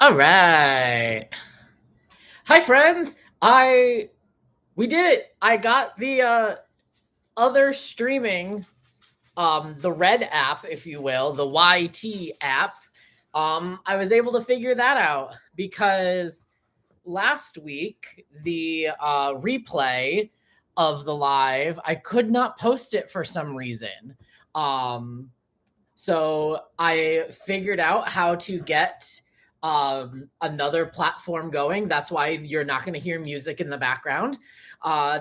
All right. Hi friends. We did it. I got the other streaming the Red app, if you will, the YT app. I was able to figure that out because last week the replay of the live, I could not post it for some reason. So I figured out how to get another platform going. That's why you're not going to hear music in the background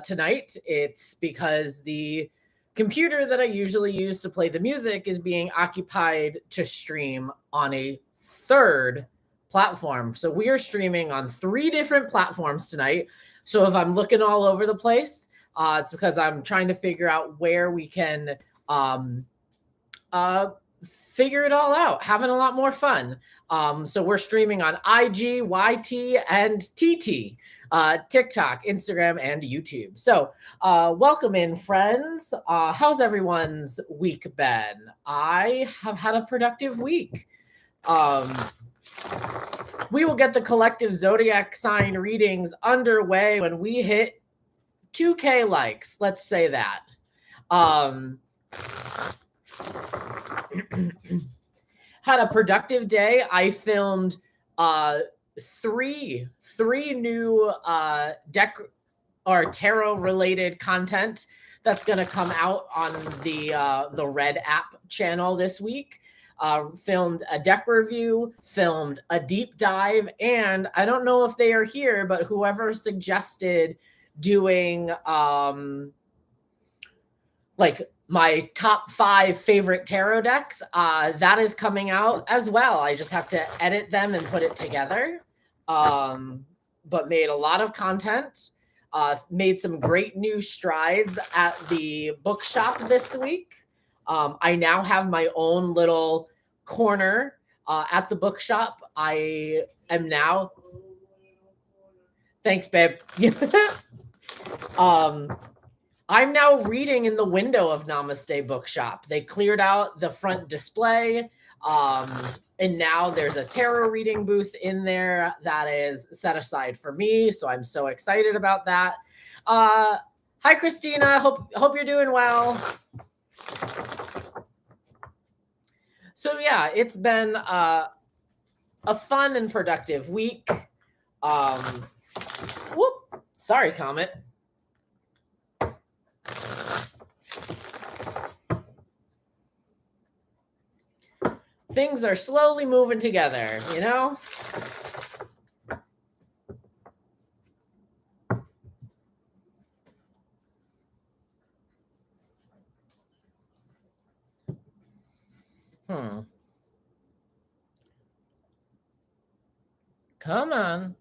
tonight. It's because the computer that I usually use to play the music is being occupied to stream on a third platform. So we are streaming on 3 different platforms tonight. So if I'm looking all over the place, it's because I'm trying to figure out where we can figure it all out, having a lot more fun. So we're streaming on IG, YT, and TT, TikTok, Instagram, and YouTube. So welcome in, friends. How's everyone's week been? I have had a productive week. We will get the collective Zodiac sign readings underway when we hit 2K likes. Let's say that. Had a productive day. I filmed three new deck or tarot related content that's going to come out on the Red app channel this week. Filmed a deck review, filmed a deep dive, and I don't know if they are here, but whoever suggested doing like my top 5 favorite tarot decks, that is coming out as well. I just have to edit them and put it together. But made a lot of content, made some great new strides at the bookshop this week. I now have my own little corner at the bookshop. I am now... Thanks, babe. I'm now reading in the window of Namaste Bookshop. They cleared out the front display, and now there's a tarot reading booth in there that is set aside for me, so I'm so excited about that. Hi, Christina. Hope you're doing well. So yeah, it's been a fun and productive week. Sorry, Comet. Things are slowly moving together, you know? Come on.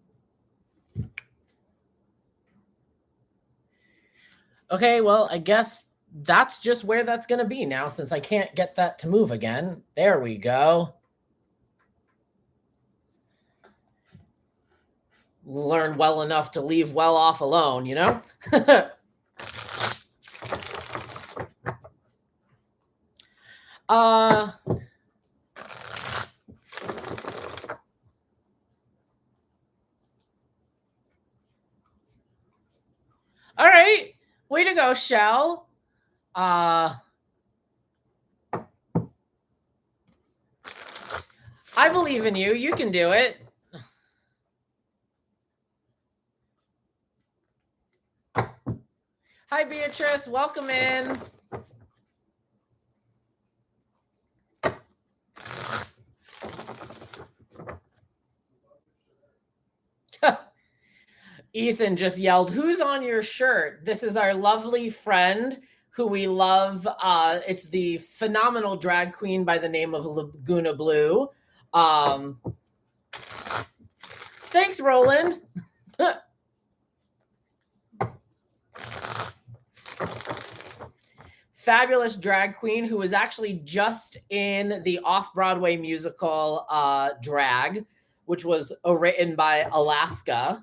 Okay, well, I guess that's just where that's going to be now, since I can't get that to move again. There we go. Learn well enough to leave well off alone, you know? All right. Way to go, Shell. I believe in you. You can do it. Hi, Beatrice. Welcome in. Ethan just yelled, "Who's on your shirt?" This is our lovely friend who we love. It's the phenomenal drag queen by the name of Laguna Blue. Thanks, Roland. Fabulous drag queen who was actually just in the off-Broadway musical Drag, which was written by Alaska.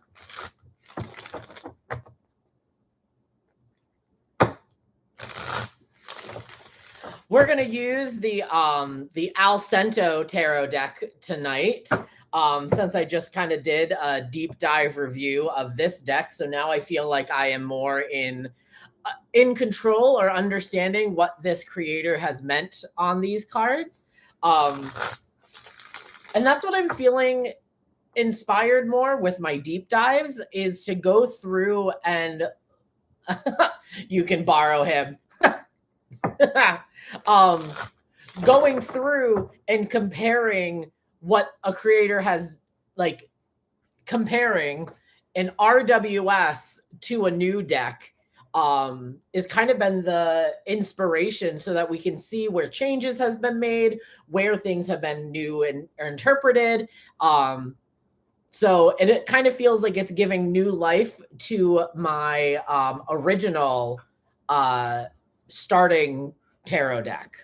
We're going to use the Al Cento tarot deck tonight. since I just kind of did a deep dive review of this deck. So now I feel like I am more in control or understanding what this creator has meant on these cards. And that's what I'm feeling inspired more with my deep dives, is to go through and you can borrow him. Going through and comparing what a creator has, like comparing an RWS to a new deck, is kind of been the inspiration, so that we can see where changes has been made, where things have been new and interpreted. So it kind of feels like it's giving new life to my original starting tarot deck.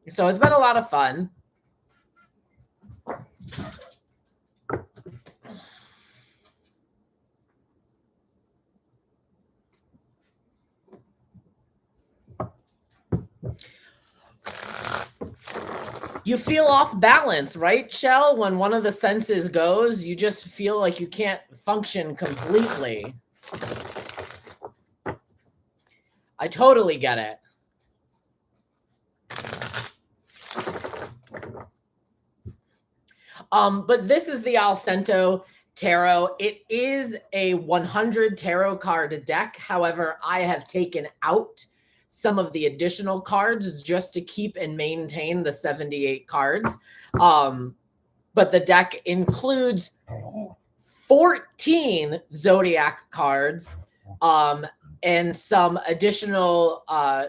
So it's been a lot of fun. You feel off balance, right, Shell? When one of the senses goes, you just feel like you can't function completely. I totally get it. But this is the Alcento Tarot. It is a 100 tarot card deck. However, I have taken out some of the additional cards just to keep and maintain the 78 cards. But the deck includes 14 Zodiac cards, and some additional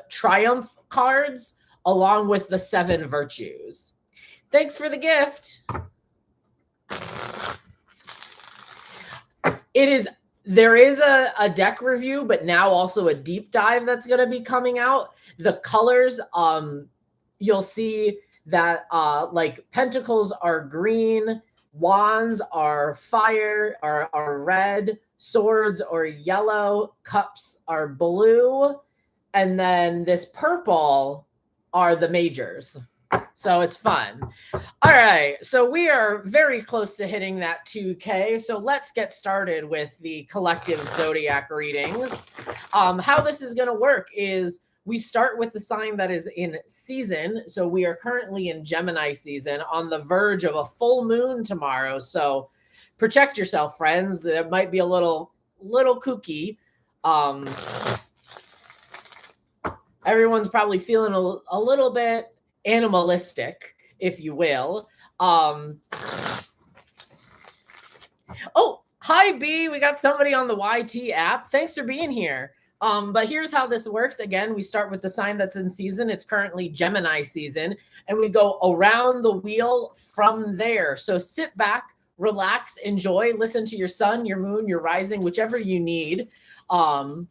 Triumph cards, along with the 7 Virtues. Thanks for the gift. There is a deck review, but now also a deep dive that's going to be coming out. The colors, you'll see that like pentacles are green, wands are fire, are red, swords are yellow, cups are blue, and then this purple are the majors. So it's fun. All right. So we are very close to hitting that 2K. So let's get started with the collective Zodiac readings. How this is going to work is we start with the sign that is in season. So we are currently in Gemini season, on the verge of a full moon tomorrow. So protect yourself, friends. It might be a little kooky. Everyone's probably feeling a little bit animalistic, if you will. Oh, hi B, we got somebody on the YT app. Thanks for being here. But here's how this works. Again, we start with the sign that's in season. It's currently Gemini season, and we go around the wheel from there. So sit back, relax, enjoy, listen to your sun, your moon, your rising, whichever you need. And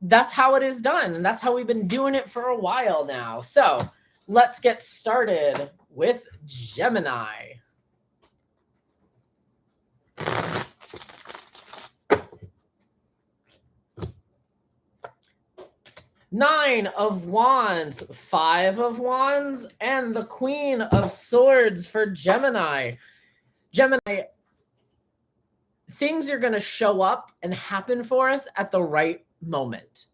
that's how it is done. And that's how we've been doing it for a while now. So let's get started with Gemini. Nine of Wands, 5 of Wands, and the Queen of Swords for Gemini. Gemini, things are going to show up and happen for us at the right moment.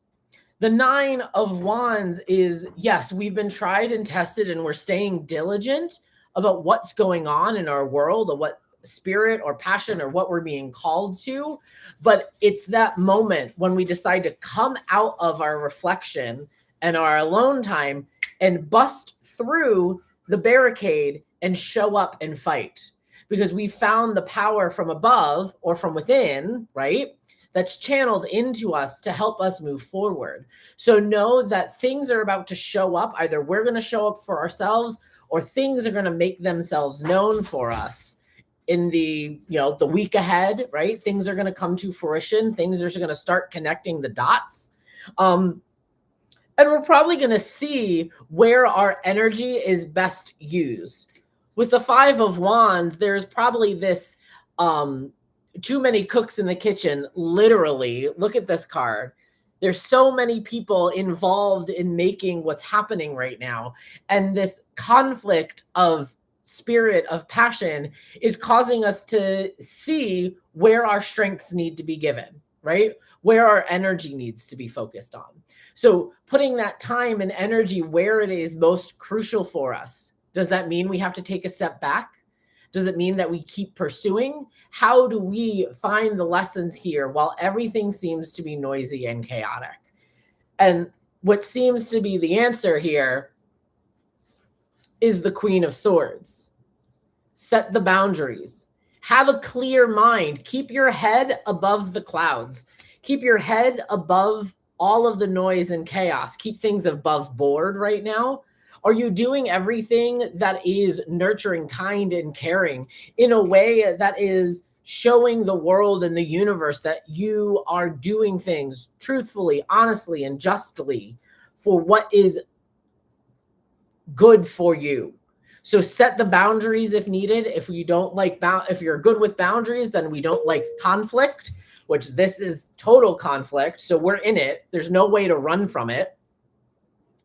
The 9 of Wands is, yes, we've been tried and tested, and we're staying diligent about what's going on in our world, or what spirit or passion or what we're being called to. But it's that moment when we decide to come out of our reflection and our alone time and bust through the barricade and show up and fight, because we found the power from above or from within, right? That's channeled into us to help us move forward. So know that things are about to show up. Either we're going to show up for ourselves, or things are going to make themselves known for us in the week ahead, right? Things are going to come to fruition. Things are going to start connecting the dots. And we're probably going to see where our energy is best used. With the 5 of Wands, there's probably this too many cooks in the kitchen, literally. Look at this card. There's so many people involved in making what's happening right now. And this conflict of spirit of passion is causing us to see where our strengths need to be given, right? Where our energy needs to be focused on. So putting that time and energy where it is most crucial for us. Does that mean we have to take a step back? Does it mean that we keep pursuing? How do we find the lessons here while everything seems to be noisy and chaotic? And what seems to be the answer here is the Queen of Swords. Set the boundaries. Have a clear mind. Keep your head above the clouds. Keep your head above all of the noise and chaos. Keep things above board right now. Are you doing everything that is nurturing, kind, and caring in a way that is showing the world and the universe that you are doing things truthfully, honestly, and justly for what is good for you? So set the boundaries if needed. If you don't like, if you're good with boundaries, then we don't like conflict, which this is total conflict. So we're in it. There's no way to run from it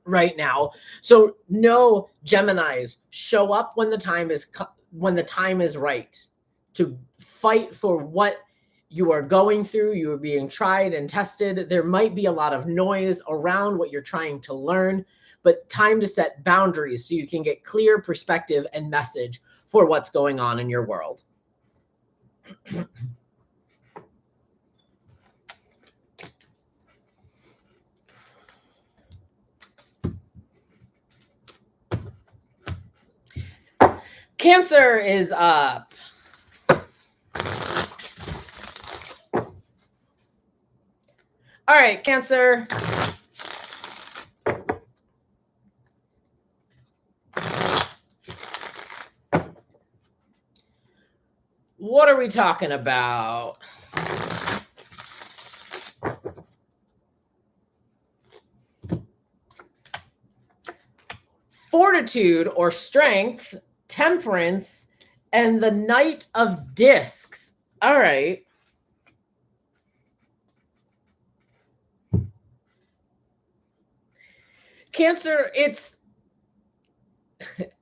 right now. So no, Geminis, show up when the time is right to fight for what you are going through. You are being tried and tested. There might be a lot of noise around what you're trying to learn, but time to set boundaries so you can get clear perspective and message for what's going on in your world. Cancer is up. All right, Cancer. What are we talking about? Fortitude or strength, temperance, and the Knight of Discs. All right. Cancer, it's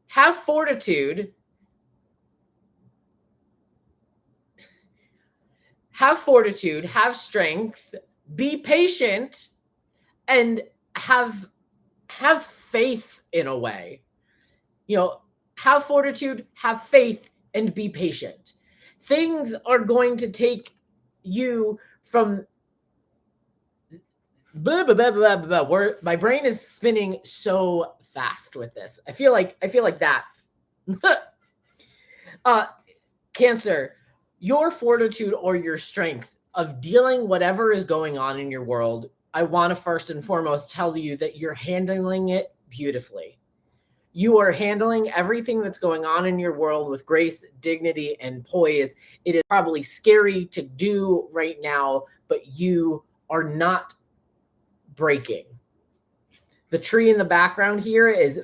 have fortitude. Have fortitude, have strength, be patient, and have faith in a way. You know, have fortitude, have faith, and be patient. Things are going to take you from blah, blah, blah, blah, blah, blah. My brain is spinning so fast with this. I feel like that. Cancer, your fortitude or your strength of dealing whatever is going on in your world, I want to first and foremost tell you that you're handling it beautifully. You are handling everything that's going on in your world with grace, dignity, and poise. It is probably scary to do right now, but you are not breaking. The tree in the background here is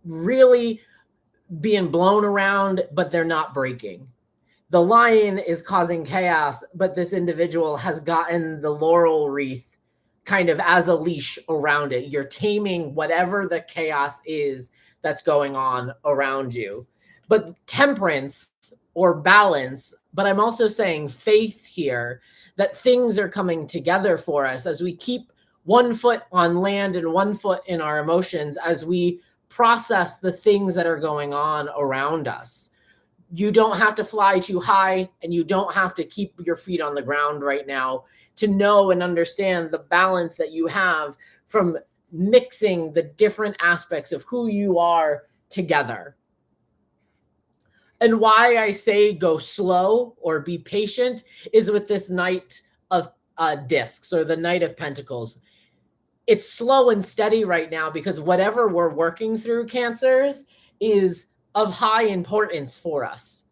really being blown around, but they're not breaking. The lion is causing chaos, but this individual has gotten the laurel wreath kind of as a leash around it. You're taming whatever the chaos is that's going on around you. But temperance or balance, but I'm also saying faith here, that things are coming together for us as we keep one foot on land and one foot in our emotions as we process the things that are going on around us. You don't have to fly too high, and you don't have to keep your feet on the ground right now to know and understand the balance that you have from mixing the different aspects of who you are together. And why I say go slow or be patient is with this Knight of Discs or the Knight of Pentacles. It's slow and steady right now because whatever we're working through, Cancers, is of high importance for us.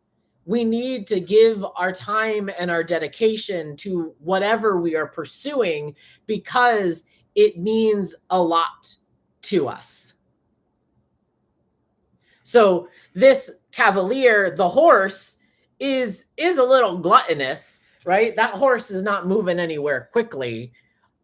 We need to give our time and our dedication to whatever we are pursuing because it means a lot to us. So this cavalier, the horse, is a little gluttonous, right? That horse is not moving anywhere quickly.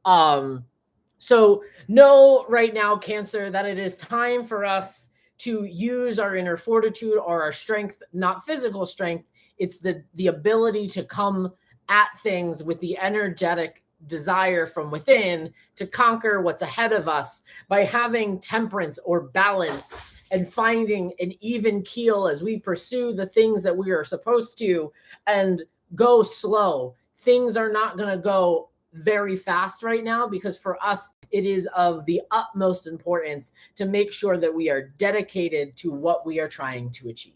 So know right now, Cancer, that it is time for us to use our inner fortitude or our strength, not physical strength. It's the ability to come at things with the energetic desire from within to conquer what's ahead of us by having temperance or balance and finding an even keel as we pursue the things that we are supposed to and go slow. Things are not going to go very fast right now because for us, it is of the utmost importance to make sure that we are dedicated to what we are trying to achieve.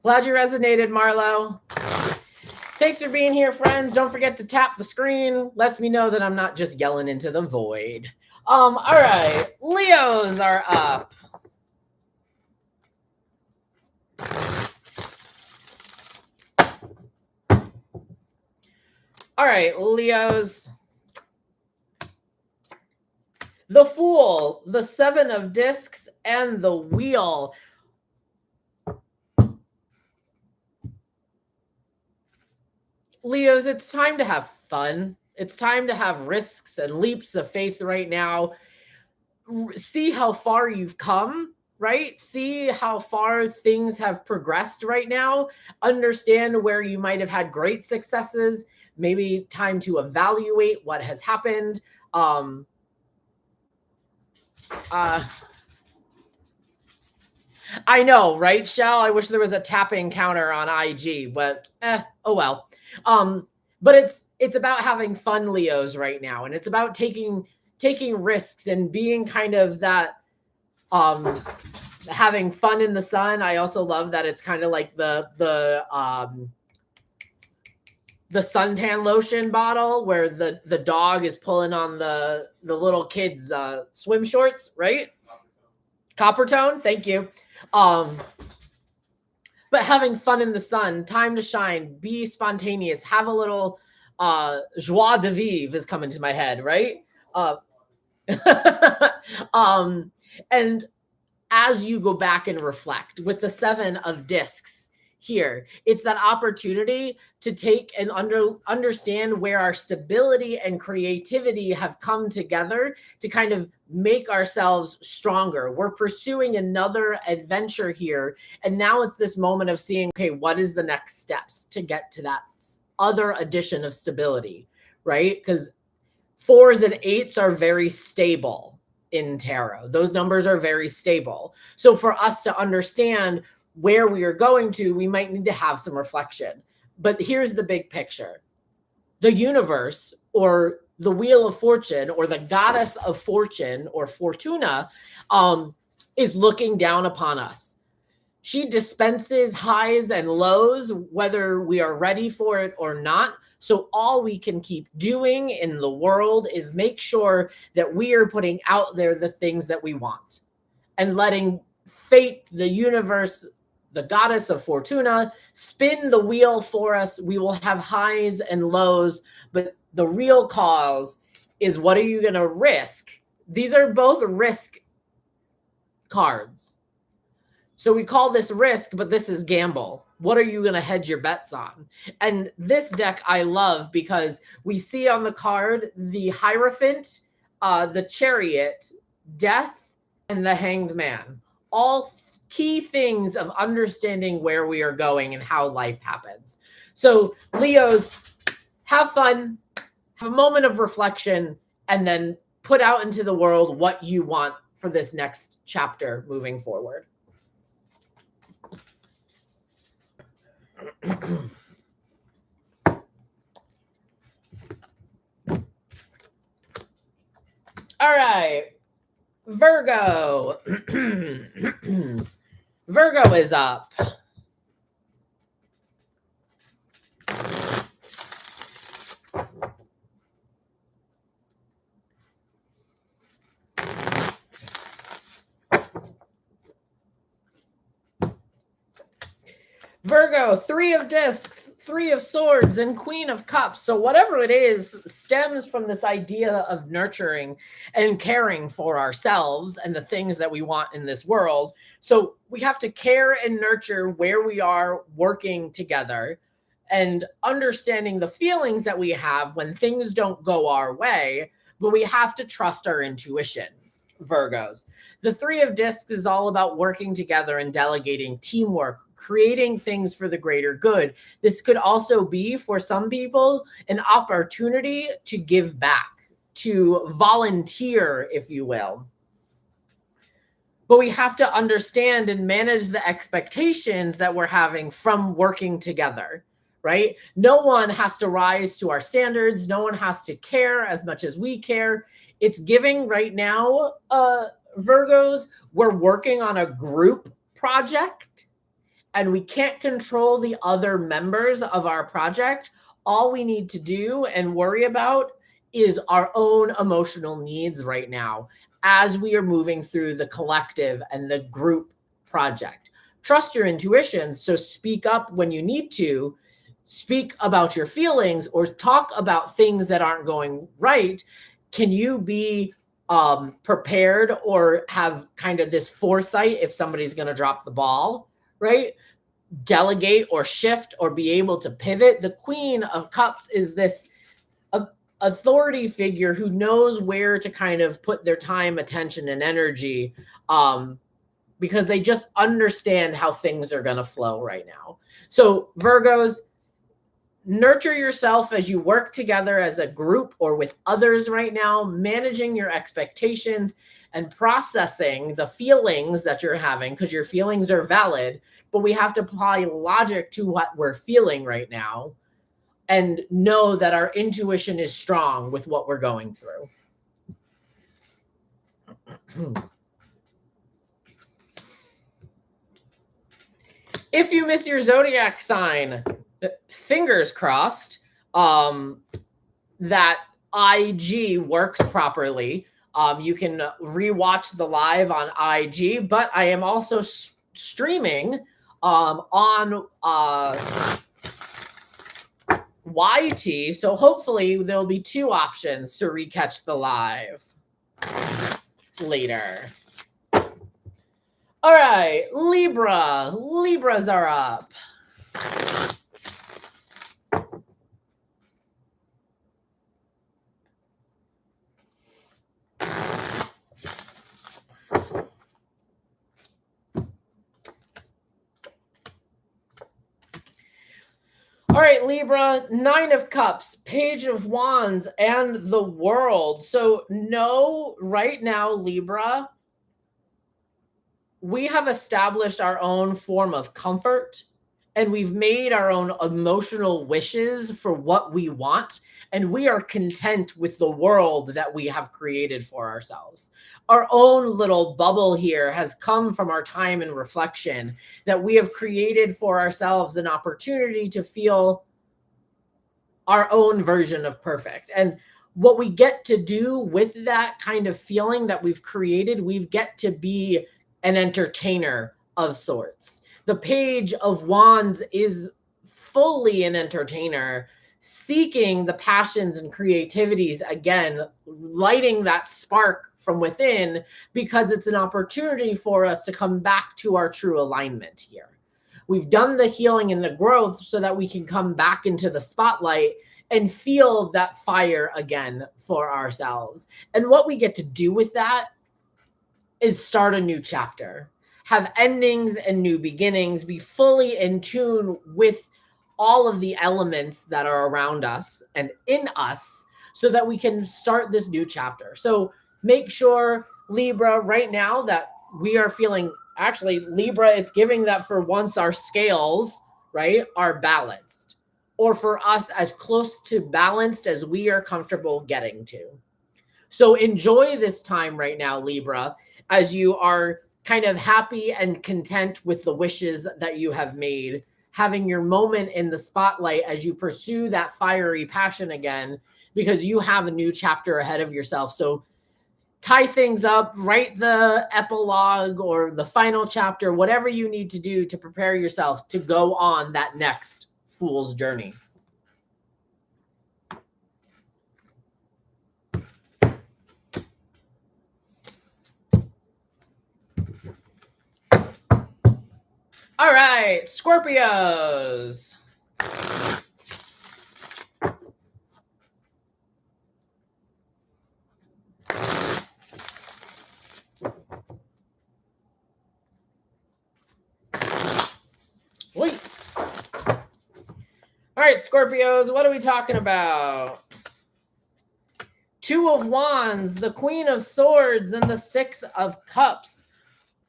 Glad you resonated, Marlo. Thanks for being here, friends. Don't forget to tap the screen. Lets me know that I'm not just yelling into the void. All right, Leos are up. All right, Leos. The Fool, the Seven of Discs, and the Wheel. Leos, it's time to have fun. It's time to have risks and leaps of faith right now. See how far you've come, right? See how far things have progressed right now. Understand where you might have had great successes. Maybe time to evaluate what has happened. I know, right, Shell? I wish there was a tapping counter on IG, but oh well. But it's about having fun, Leos, right now, and it's about taking risks and being kind of that having fun in the sun. I also love that it's kind of like the suntan lotion bottle where the dog is pulling on the little kid's swim shorts, right? Copper tone, thank you. But having fun in the sun, time to shine, be spontaneous, have a little joie de vivre is coming to my head, right? And as you go back and reflect with the Seven of Discs here, it's that opportunity to take and understand where our stability and creativity have come together to kind of make ourselves stronger. We're pursuing another adventure here. And now it's this moment of seeing, okay, what is the next steps to get to that other addition of stability, right? Because 4s and 8s are very stable in tarot. Those numbers are very stable. So for us to understand where we are going to, we might need to have some reflection. But here's the big picture. The universe, or the Wheel of Fortune, or the goddess of fortune, or Fortuna, is looking down upon us. She dispenses highs and lows, whether we are ready for it or not. So all we can keep doing in the world is make sure that we are putting out there the things that we want and letting fate, the universe, the goddess of Fortuna, spin the wheel for us. We will have highs and lows, but the real cause is, what are you going to risk? These are both risk cards. So we call this risk, but this is gamble. What are you going to hedge your bets on? And this deck I love because we see on the card the Hierophant, the Chariot, Death, and the Hanged Man. All key things of understanding where we are going and how life happens. So Leos, have fun, have a moment of reflection, and then put out into the world what you want for this next chapter moving forward. All right, Virgo. Virgo is up. Virgo, 3 of discs, 3 of swords, and Queen of cups. So whatever it is stems from this idea of nurturing and caring for ourselves and the things that we want in this world. So we have to care and nurture where we are working together and understanding the feelings that we have when things don't go our way, but we have to trust our intuition. Virgos. The 3 of discs is all about working together and delegating, teamwork, creating things for the greater good. This could also be, for some people, an opportunity to give back, to volunteer, if you will. But we have to understand and manage the expectations that we're having from working together, right? No one has to rise to our standards. No one has to care as much as we care. It's giving right now, Virgos, we're working on a group project and we can't control the other members of our project. All we need to do and worry about is our own emotional needs right now as we are moving through the collective and the group project. Trust your intuition. So speak up when you need to, speak about your feelings or talk about things that aren't going right. Can you be prepared or have kind of this foresight if somebody's going to drop the ball, right? Delegate or shift or be able to pivot. The Queen of Cups is this authority figure who knows where to kind of put their time, attention, and energy because they just understand how things are going to flow right now. So Virgos, nurture yourself as you work together as a group or with others right now, managing your expectations and processing the feelings that you're having, because your feelings are valid, but we have to apply logic to what we're feeling right now and know that our intuition is strong with what we're going through. If you miss your zodiac sign, fingers crossed that IG works properly. You can rewatch the live on IG, but I am also streaming on YT. So hopefully there'll be 2 options to recatch the live later. All right, Libra. Libras are up. All right, Libra, 9 of Cups, Page of Wands, and the World. So know right now, Libra, we have established our own form of comfort and we've made our own emotional wishes for what we want. And we are content with the world that we have created for ourselves. Our own little bubble here has come from our time and reflection that we have created for ourselves an opportunity to feel our own version of perfect. And what we get to do with that kind of feeling that we've created, we get to be an entertainer of sorts. The Page of Wands is fully an entertainer, seeking the passions and creativities, again, lighting that spark from within, because it's an opportunity for us to come back to our true alignment here. We've done the healing and the growth so that we can come back into the spotlight and feel that fire again for ourselves. And what we get to do with that is start a new chapter, have endings and new beginnings, be fully in tune with all of the elements that are around us and in us so that we can start this new chapter. So make sure, Libra, right now that we are feeling, actually, Libra, it's giving that for once our scales, right, are balanced, or for us as close to balanced as we are comfortable getting to. So enjoy this time right now, Libra, as you are kind of happy and content with the wishes that you have made, having your moment in the spotlight as you pursue that fiery passion again, because you have a new chapter ahead of yourself. So tie things up, write the epilogue or the final chapter, whatever you need to do to prepare yourself to go on that next fool's journey. All right, Scorpios. Wait. All right, Scorpios, what are we talking about? Two of Wands, the Queen of Swords, and the Six of Cups.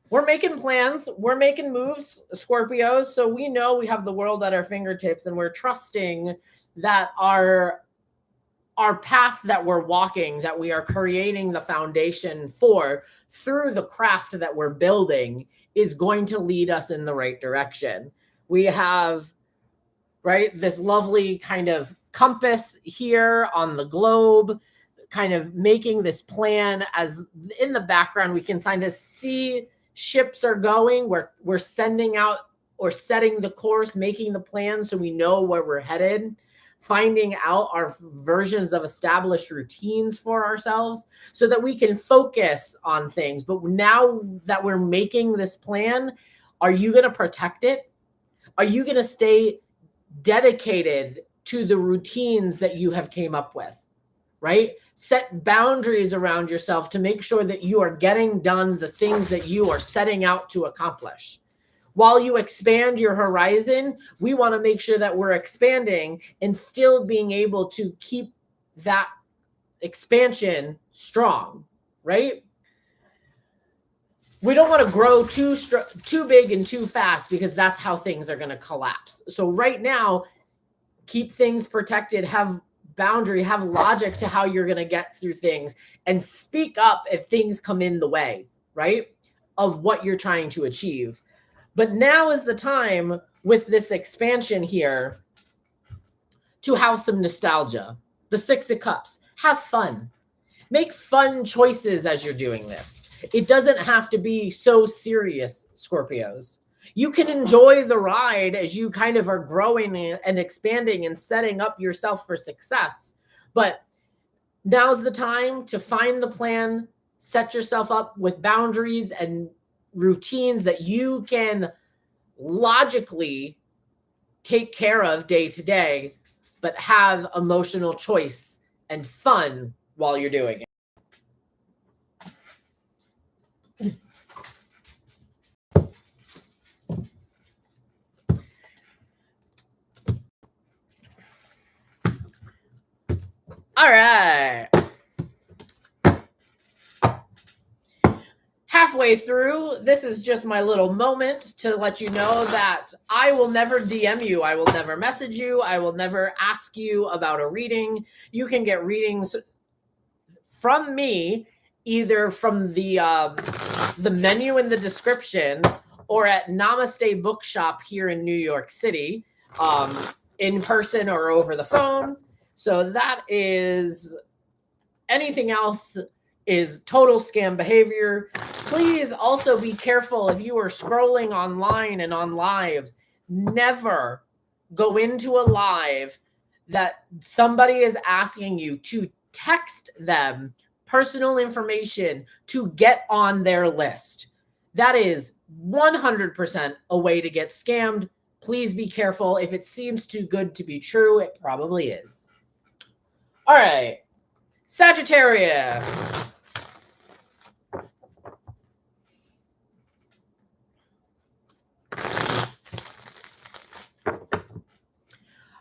We're making plans. We're making moves, Scorpios. So we know we have the world at our fingertips, and we're trusting that our path that we're walking, that we are creating the foundation for through the craft that we're building, is going to lead us in the right direction. We have, right, this lovely kind of compass here on the globe, kind of making this plan. As in the background, we can kind of see ships are going. We're sending out or setting the course, making the plan so we know where we're headed, finding out our versions of established routines for ourselves so that we can focus on things. But now that we're making this plan, are you going to protect it? Are you going to stay dedicated to the routines that you have came up with, right? Set boundaries around yourself to make sure that you are getting done the things that you are setting out to accomplish. While you expand your horizon, we want to make sure that we're expanding and still being able to keep that expansion strong, right? We don't want to grow too big and too fast, because that's how things are going to collapse. So right now, keep things protected, have boundary, have logic to how you're going to get through things, and speak up if things come in the way, right, of what you're trying to achieve. But now is the time with this expansion here to have some nostalgia. The Six of Cups. Have fun. Make fun choices as you're doing this. It doesn't have to be so serious, Scorpios. You can enjoy the ride as you kind of are growing and expanding and setting up yourself for success. But now's the time to find the plan, set yourself up with boundaries and routines that you can logically take care of day to day, but have emotional choice and fun while you're doing it. All right. Halfway through, this is just my little moment to let you know that I will never DM you. I will never message you. I will never ask you about a reading. You can get readings from me either from the menu in the description or at Namaste Bookshop here in New York City, in person or over the phone. So that is, anything else is total scam behavior. Please also be careful if you are scrolling online and on lives. Never go into a live that somebody is asking you to text them personal information to get on their list. That is 100% a way to get scammed. Please be careful. If it seems too good to be true, it probably is. All right, Sagittarius.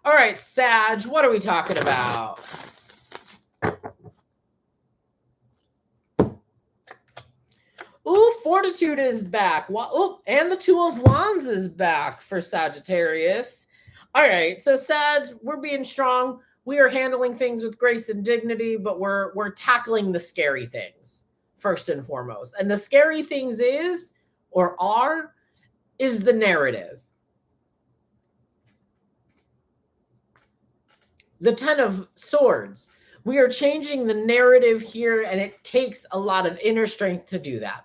All right, Sag, what are we talking about? Ooh, Fortitude is back. Ooh, and the Two of Wands is back for Sagittarius. All right, so Sag, we're being strong. We are handling things with grace and dignity, but we're tackling the scary things first and foremost. And the scary things is the narrative. The Ten of Swords. We are changing the narrative here, and it takes a lot of inner strength to do that.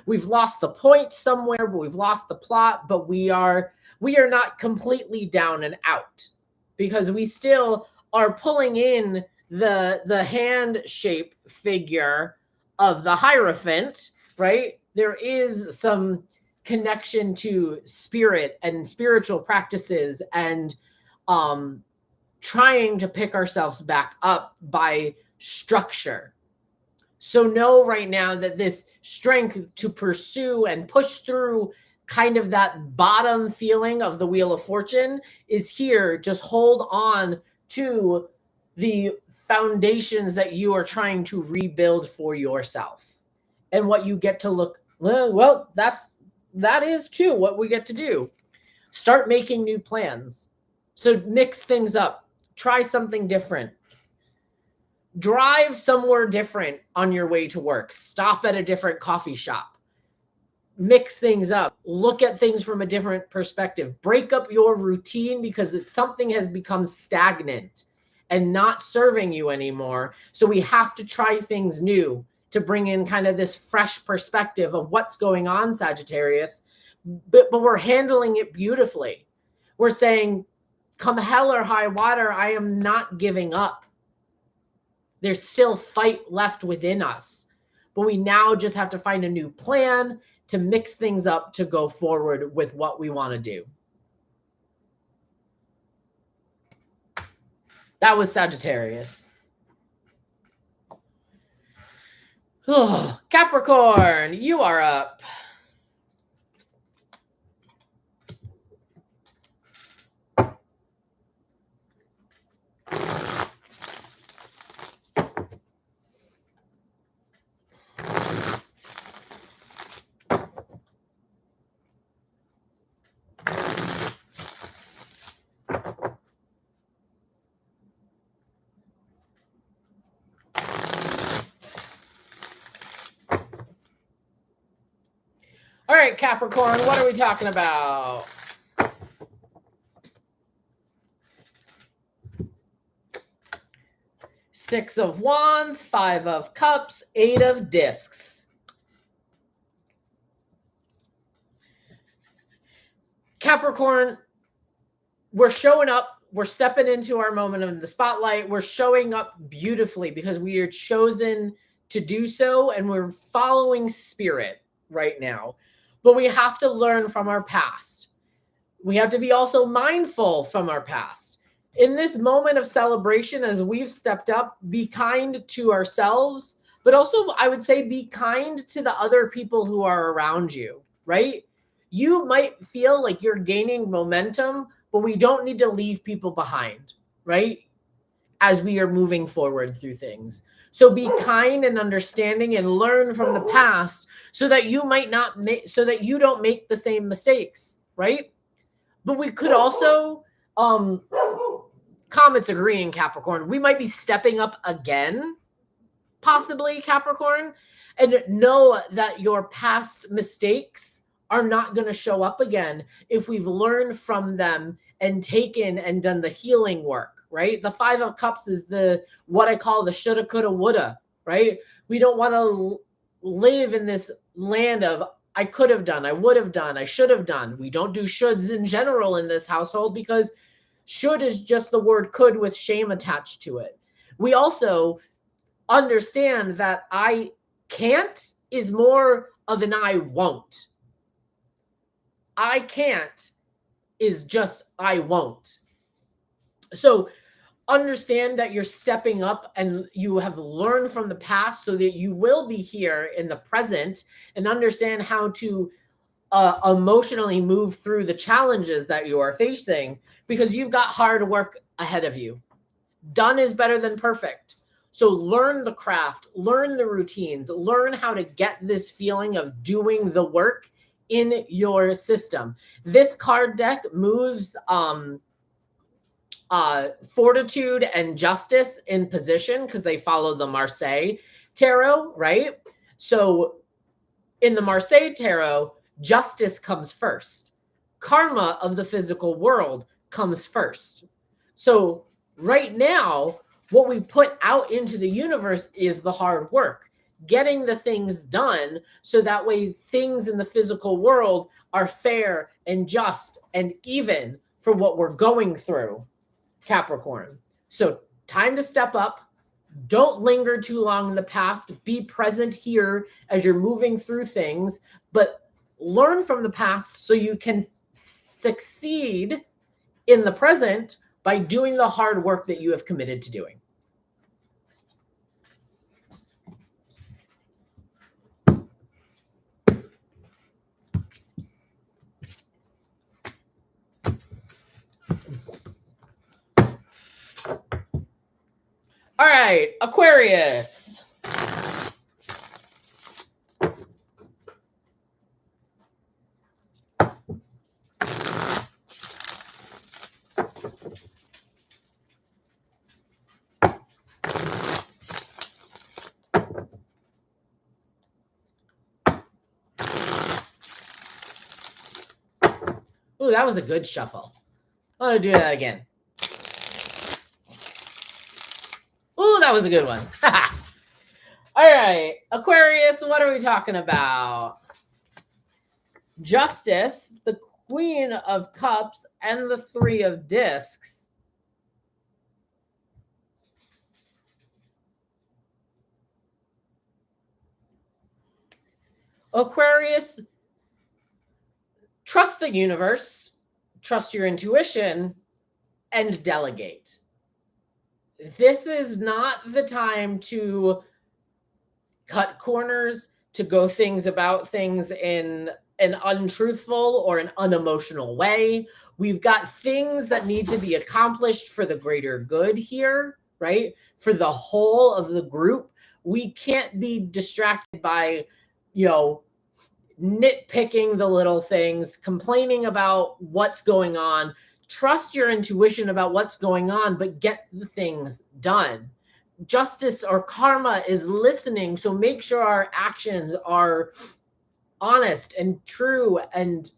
We've lost the point somewhere, but we've lost the plot, but we are not completely down and out, because we still are pulling in the hand shape figure of the Hierophant, right? There is some connection to spirit and spiritual practices, and trying to pick ourselves back up by structure. So know right now that this strength to pursue and push through kind of that bottom feeling of the Wheel of Fortune is here. Just hold on to the foundations that you are trying to rebuild for yourself. And what you get to look, well, that is too what we get to do. Start making new plans. So mix things up. Try something different. Drive somewhere different on your way to work. Stop at a different coffee shop. Mix things up. Look at things from a different perspective. Break up your routine because something has become stagnant and not serving you anymore. So we have to try things new to bring in kind of this fresh perspective of what's going on, Sagittarius. But we're handling it beautifully. We're saying, come hell or high water, I am not giving up. There's still fight left within us, but we now just have to find a new plan to mix things up to go forward with what we want to do. That was Sagittarius. Capricorn, you are up. All right, Capricorn, what are we talking about? Six of Wands, Five of Cups, Eight of Discs. Capricorn, we're showing up. We're stepping into our moment of the spotlight. We're showing up beautifully because we are chosen to do so, and we're following spirit right now. But we have to learn from our past. We have to be also mindful from our past. In this moment of celebration, as we've stepped up, be kind to ourselves, but also I would say be kind to the other people who are around you, right? You might feel like you're gaining momentum, but we don't need to leave people behind, right? As we are moving forward through things. So be kind and understanding and learn from the past so that you might not make, so that you don't make the same mistakes, right? But we could also, Comet's agreeing, Capricorn, we might be stepping up again, possibly, Capricorn, and know that your past mistakes are not going to show up again if we've learned from them and taken and done the healing work. Right? The Five of Cups is what I call the shoulda, coulda, woulda, right? We don't want to live in this land of I could have done, I would have done, I should have done. We don't do shoulds in general in this household because should is just the word could with shame attached to it. We also understand that I can't is more of an I won't. I can't is just I won't. So understand that you're stepping up and you have learned from the past so that you will be here in the present and understand how to emotionally move through the challenges that you are facing because you've got hard work ahead of you. Done is better than perfect. So learn the craft, learn the routines, learn how to get this feeling of doing the work in your system. This card deck moves fortitude and justice in position because they follow the Marseille tarot, right? So in the Marseille tarot, justice comes first. Karma of the physical world comes first. So right now, What we put out into the universe is the hard work, getting the things done so that way things in the physical world are fair and just and even for what we're going through, Capricorn. So time to step up. Don't linger too long in the past. Be present here as you're moving through things, but learn from the past so you can succeed in the present by doing the hard work that you have committed to doing. All right, Aquarius. Ooh, that was a good shuffle. I'm going to do that again. Ooh, that was a good one. All right, Aquarius, what are we talking about? Justice, the Queen of Cups, and the Three of Discs. Aquarius, trust the universe, trust your intuition, and delegate. This is not the time to cut corners, to go things about things in an untruthful or an unemotional way. We've got things that need to be accomplished for the greater good here, right? For the whole of the group. We can't be distracted by, nitpicking the little things, complaining about what's going on. Trust your intuition about what's going on, but get the things done. Justice or karma is listening, so make sure our actions are honest and true. And,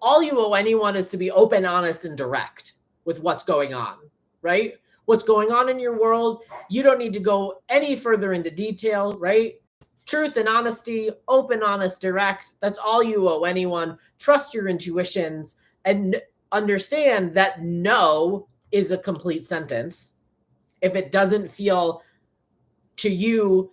all you owe anyone is to be open, honest, and direct with what's going on, right? What's going on in your world. You don't need to go any further into detail, right? Truth and honesty, open, honest, direct. That's all you owe anyone. Trust your intuitions and understand that no is a complete sentence. If it doesn't feel to you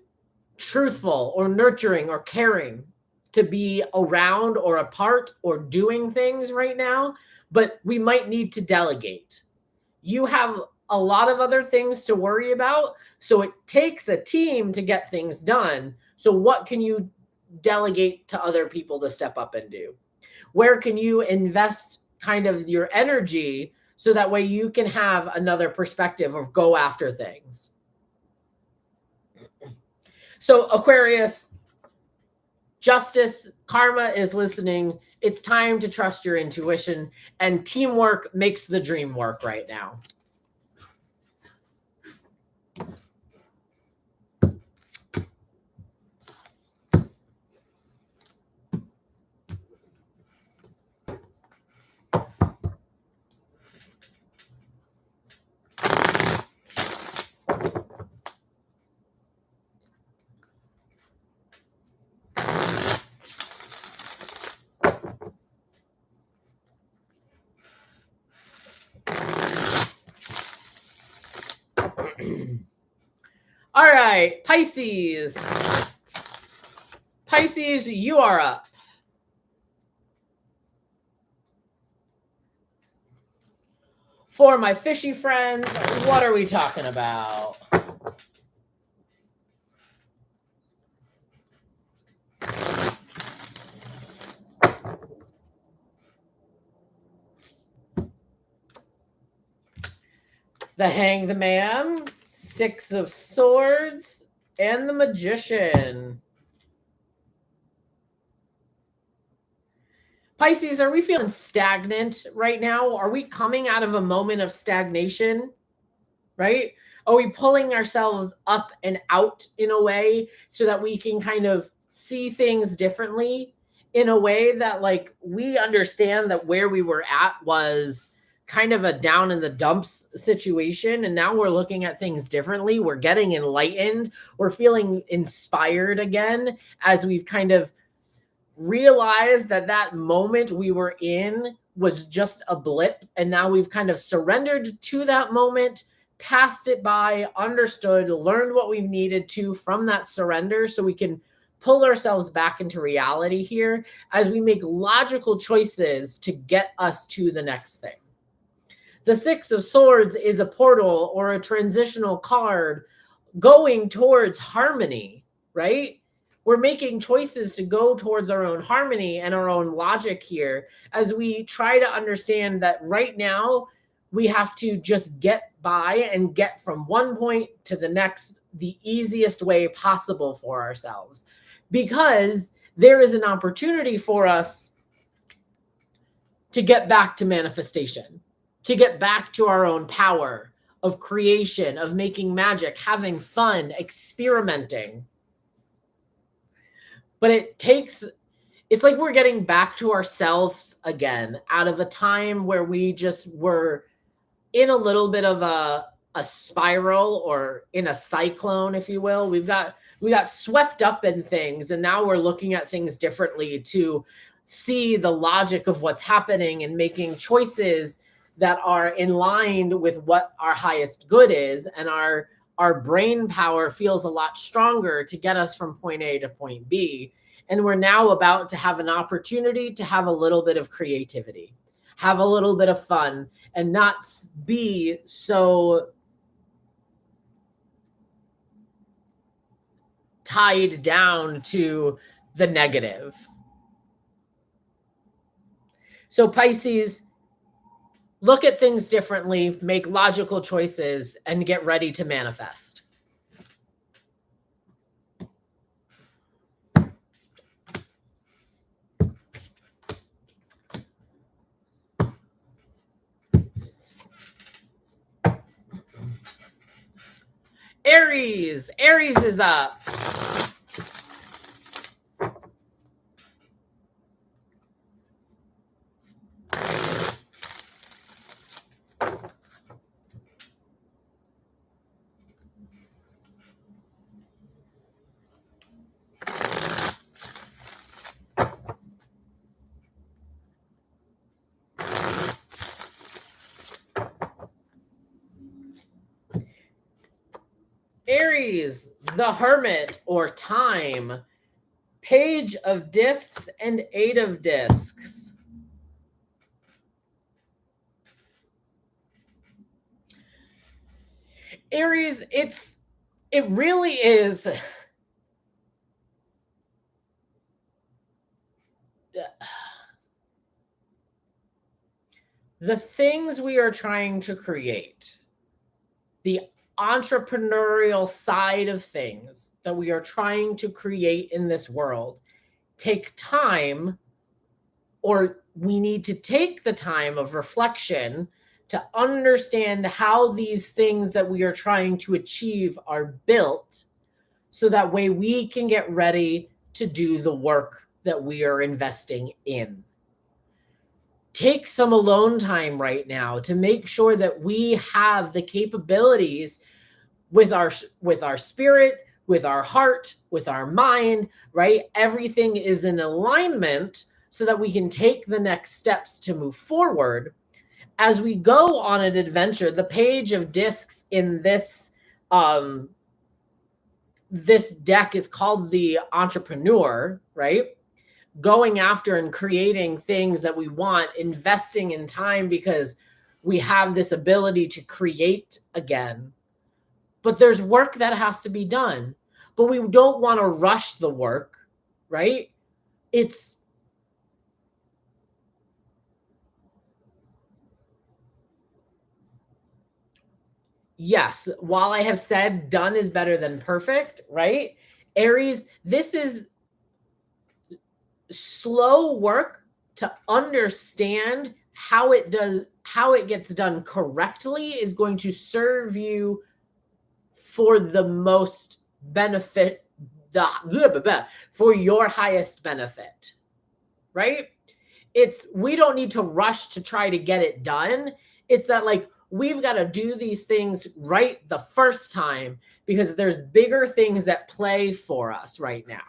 truthful or nurturing or caring to be around or a part or doing things right now, but we might need to delegate. You have a lot of other things to worry about, so it takes a team to get things done. So what can you delegate to other people to step up and do? Where can you invest kind of your energy so that way you can have another perspective or go after things? So Aquarius, justice, karma is listening. It's time to trust your intuition, and teamwork makes the dream work right now. All right, Pisces. Pisces, you are up. For my fishy friends, what are we talking about? The Hanged Man, Six of Swords, and the Magician. Pisces, are we feeling stagnant right now? Are we coming out of a moment of stagnation, right? Are we pulling ourselves up and out in a way so that we can kind of see things differently in a way that, like, we understand that where we were at was kind of a down in the dumps situation. And now we're looking at things differently. We're getting enlightened. We're feeling inspired again as we've kind of realized that that moment we were in was just a blip. And now we've kind of surrendered to that moment, passed it by, understood, learned what we needed to from that surrender so we can pull ourselves back into reality here as we make logical choices to get us to the next thing. The Six of Swords is a portal or a transitional card going towards harmony, right? We're making choices to go towards our own harmony and our own logic here as we try to understand that right now we have to just get by and get from one point to the next the easiest way possible for ourselves, because there is an opportunity for us to get back to manifestation, to get back to our own power of creation, of making magic, having fun, experimenting. But it's like we're getting back to ourselves again out of a time where we just were in a little bit of a spiral, or in a cyclone, if you will. We got swept up in things, and now we're looking at things differently to see the logic of what's happening and making choices that are in line with what our highest good is. And our brain power feels a lot stronger to get us from point A to point B. And we're now about to have an opportunity to have a little bit of creativity, have a little bit of fun, and not be so tied down to the negative. So Pisces, look at things differently, make logical choices, and get ready to manifest. Aries is up. Aries, the Hermit, or time, Page of Discs and Eight of Discs. Aries, it really is the things we are trying to create, the entrepreneurial side of things that we are trying to create in this world take time, or we need to take the time of reflection to understand how these things that we are trying to achieve are built, so that way we can get ready to do the work that we are investing in. Take some alone time right now to make sure that we have the capabilities with our spirit, with our heart, with our mind, right? Everything is in alignment so that we can take the next steps to move forward. As we go on an adventure, the Page of Discs in this this deck is called the Entrepreneur, right? Going after and creating things that we want, investing in time because we have this ability to create again. But there's work that has to be done. But we don't want to rush the work, right? Yes, while I have said done is better than perfect, right? Aries, this is slow work to understand how it gets done correctly is going to serve you for the most benefit, for your highest benefit, right? We don't need to rush to try to get it done. It's that like we've got to do these things right the first time because there's bigger things at play for us right now.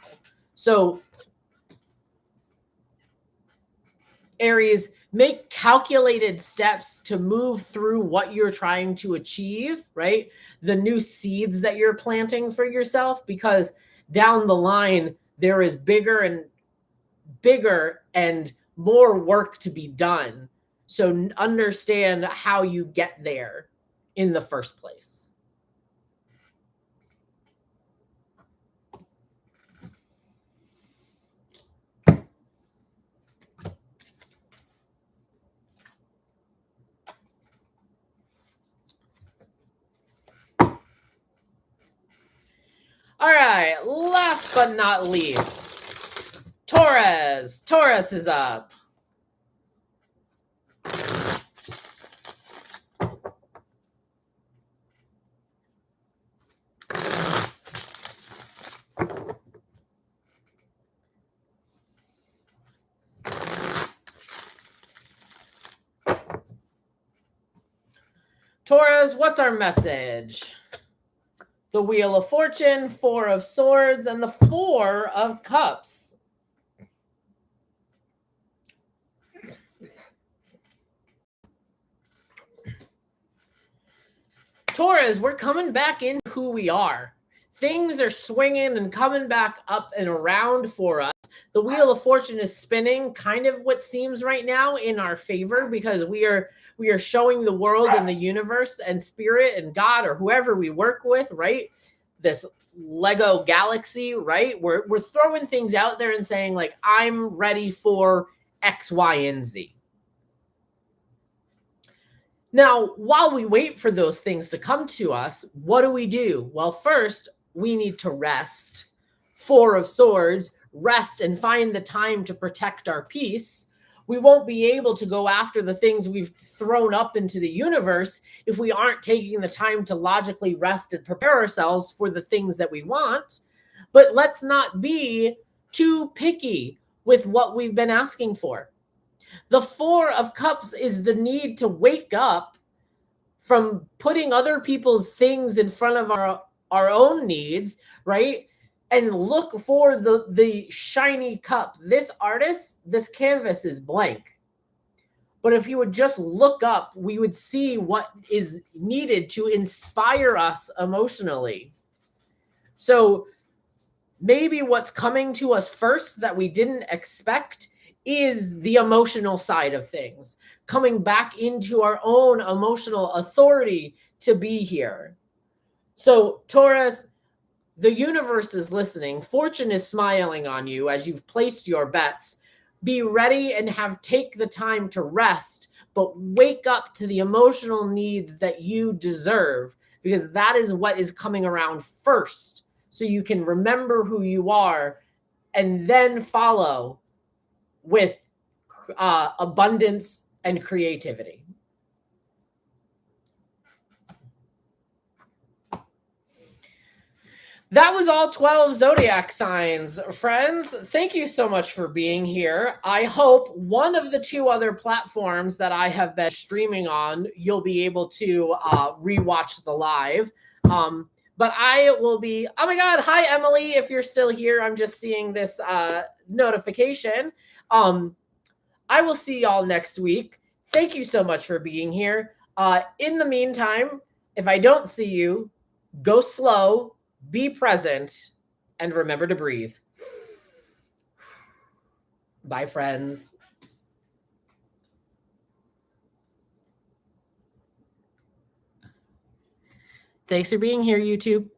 So Aries, make calculated steps to move through what you're trying to achieve, right? The new seeds that you're planting for yourself, because down the line, there is bigger and more work to be done. So understand how you get there in the first place. All right, last but not least, Taurus. Taurus is up. Taurus, what's our message? The Wheel of Fortune, 4 of Swords, and the 4 of Cups. Taurus, we're coming back into who we are. Things are swinging and coming back up and around for us. The Wheel of Fortune is spinning kind of what seems right now in our favor because we are showing the world and the universe and spirit and God or whoever we work with, right? This Lego galaxy, right? We're throwing things out there and saying like, I'm ready for X, Y, and Z. Now, while we wait for those things to come to us, what do? Well, first, we need to rest. 4 of Swords, rest and find the time to protect our peace. We won't be able to go after the things we've thrown up into the universe if we aren't taking the time to logically rest and prepare ourselves for the things that we want. But let's not be too picky with what we've been asking for. The 4 of Cups is the need to wake up from putting other people's things in front of our own needs, right? And look for the shiny cup. This artist, this canvas is blank. But if you would just look up, we would see what is needed to inspire us emotionally. So maybe what's coming to us first that we didn't expect is the emotional side of things, coming back into our own emotional authority to be here. So Taurus, the universe is listening. Fortune is smiling on you as you've placed your bets. Be ready and take the time to rest, but wake up to the emotional needs that you deserve, because that is what is coming around first. So you can remember who you are and then follow with abundance and creativity. That was all 12 Zodiac signs, friends. Thank you so much for being here. I hope one of the 2 other platforms that I have been streaming on, you'll be able to rewatch the live. But I will be, oh my God, hi, Emily, if you're still here. I'm just seeing this notification. I will see y'all next week. Thank you so much for being here. In the meantime, if I don't see you, go slow, be present, and remember to breathe. Bye, friends. Thanks for being here, YouTube.